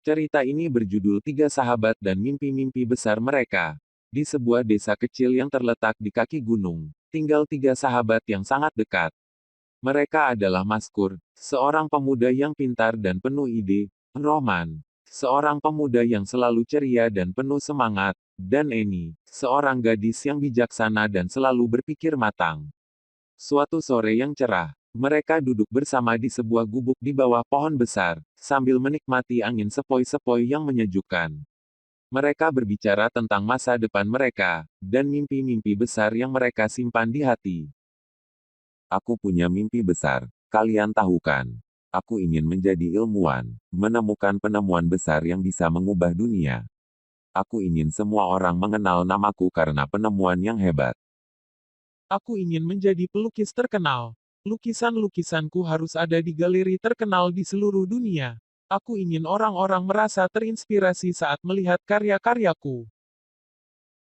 Cerita ini berjudul Tiga Sahabat dan Mimpi-Mimpi Besar Mereka. Di sebuah desa kecil yang terletak di kaki gunung, tinggal tiga sahabat yang sangat dekat. Mereka adalah Maskur, seorang pemuda yang pintar dan penuh ide, Rohman, seorang pemuda yang selalu ceria dan penuh semangat, dan Eni, seorang gadis yang bijaksana dan selalu berpikir matang. Suatu sore yang cerah, mereka duduk bersama di sebuah gubuk di bawah pohon besar, sambil menikmati angin sepoi-sepoi yang menyejukkan. Mereka berbicara tentang masa depan mereka, dan mimpi-mimpi besar yang mereka simpan di hati. Aku punya mimpi besar, kalian tahu kan? Aku ingin menjadi ilmuwan, menemukan penemuan besar yang bisa mengubah dunia. Aku ingin semua orang mengenal namaku karena penemuan yang hebat. Aku ingin menjadi pelukis terkenal. Lukisan-lukisanku harus ada di galeri terkenal di seluruh dunia. Aku ingin orang-orang merasa terinspirasi saat melihat karya-karyaku.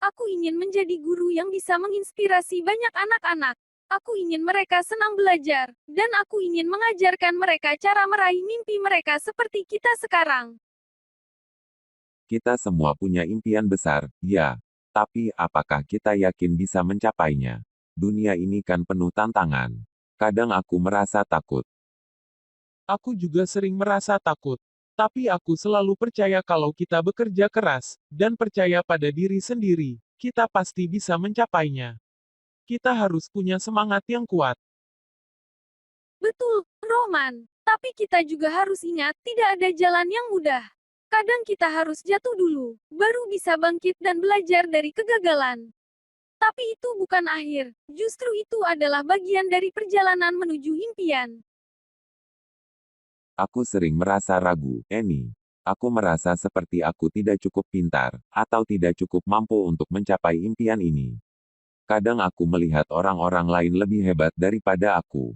Aku ingin menjadi guru yang bisa menginspirasi banyak anak-anak. Aku ingin mereka senang belajar, dan aku ingin mengajarkan mereka cara meraih mimpi mereka seperti kita sekarang. Kita semua punya impian besar, ya. Tapi apakah kita yakin bisa mencapainya? Dunia ini kan penuh tantangan. Kadang aku merasa takut. Aku juga sering merasa takut. Tapi aku selalu percaya kalau kita bekerja keras, dan percaya pada diri sendiri, kita pasti bisa mencapainya. Kita harus punya semangat yang kuat. Betul, Roman. Tapi kita juga harus ingat, tidak ada jalan yang mudah. Kadang kita harus jatuh dulu, baru bisa bangkit dan belajar dari kegagalan. Tapi itu bukan akhir, justru itu adalah bagian dari perjalanan menuju impian. Aku sering merasa ragu, Eni. Aku merasa seperti aku tidak cukup pintar, atau tidak cukup mampu untuk mencapai impian ini. Kadang aku melihat orang-orang lain lebih hebat daripada aku.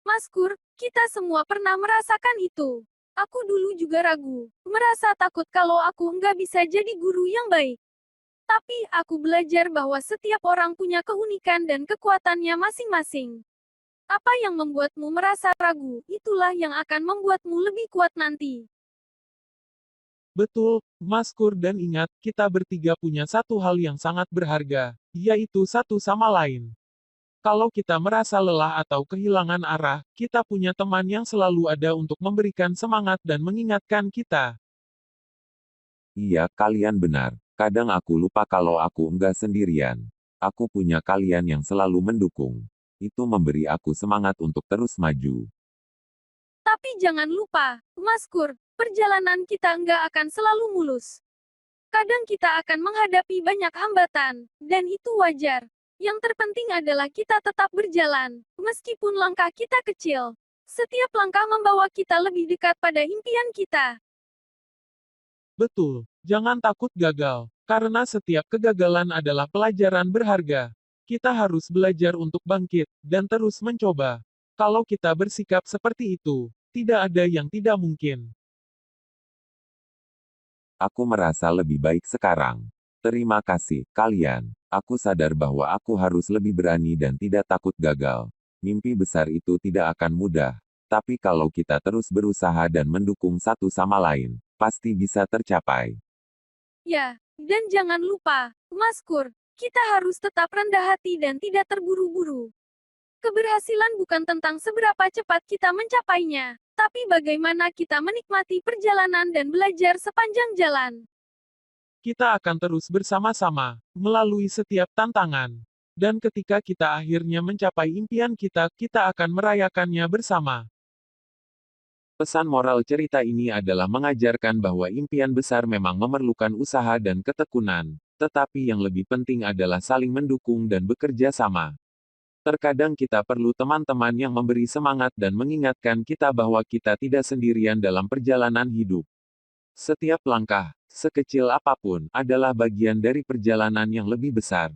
Maskur, kita semua pernah merasakan itu. Aku dulu juga ragu, merasa takut kalau aku nggak bisa jadi guru yang baik. Tapi, aku belajar bahwa setiap orang punya keunikan dan kekuatannya masing-masing. Apa yang membuatmu merasa ragu, itulah yang akan membuatmu lebih kuat nanti. Betul, Maskur, dan ingat, kita bertiga punya satu hal yang sangat berharga, yaitu satu sama lain. Kalau kita merasa lelah atau kehilangan arah, kita punya teman yang selalu ada untuk memberikan semangat dan mengingatkan kita. Iya, kalian benar. Kadang aku lupa kalau aku enggak sendirian. Aku punya kalian yang selalu mendukung. Itu memberi aku semangat untuk terus maju. Tapi jangan lupa, Maskur, perjalanan kita nggak akan selalu mulus. Kadang kita akan menghadapi banyak hambatan, dan itu wajar. Yang terpenting adalah kita tetap berjalan, meskipun langkah kita kecil. Setiap langkah membawa kita lebih dekat pada impian kita. Betul, jangan takut gagal, karena setiap kegagalan adalah pelajaran berharga. Kita harus belajar untuk bangkit, dan terus mencoba. Kalau kita bersikap seperti itu, tidak ada yang tidak mungkin. Aku merasa lebih baik sekarang. Terima kasih, kalian. Aku sadar bahwa aku harus lebih berani dan tidak takut gagal. Mimpi besar itu tidak akan mudah. Tapi kalau kita terus berusaha dan mendukung satu sama lain, pasti bisa tercapai. Ya, dan jangan lupa, Maskur, kita harus tetap rendah hati dan tidak terburu-buru. Keberhasilan bukan tentang seberapa cepat kita mencapainya, tapi bagaimana kita menikmati perjalanan dan belajar sepanjang jalan. Kita akan terus bersama-sama, melalui setiap tantangan. Dan ketika kita akhirnya mencapai impian kita, kita akan merayakannya bersama. Pesan moral cerita ini adalah mengajarkan bahwa impian besar memang memerlukan usaha dan ketekunan, tetapi yang lebih penting adalah saling mendukung dan bekerja sama. Terkadang kita perlu teman-teman yang memberi semangat dan mengingatkan kita bahwa kita tidak sendirian dalam perjalanan hidup. Setiap langkah, sekecil apapun, adalah bagian dari perjalanan yang lebih besar.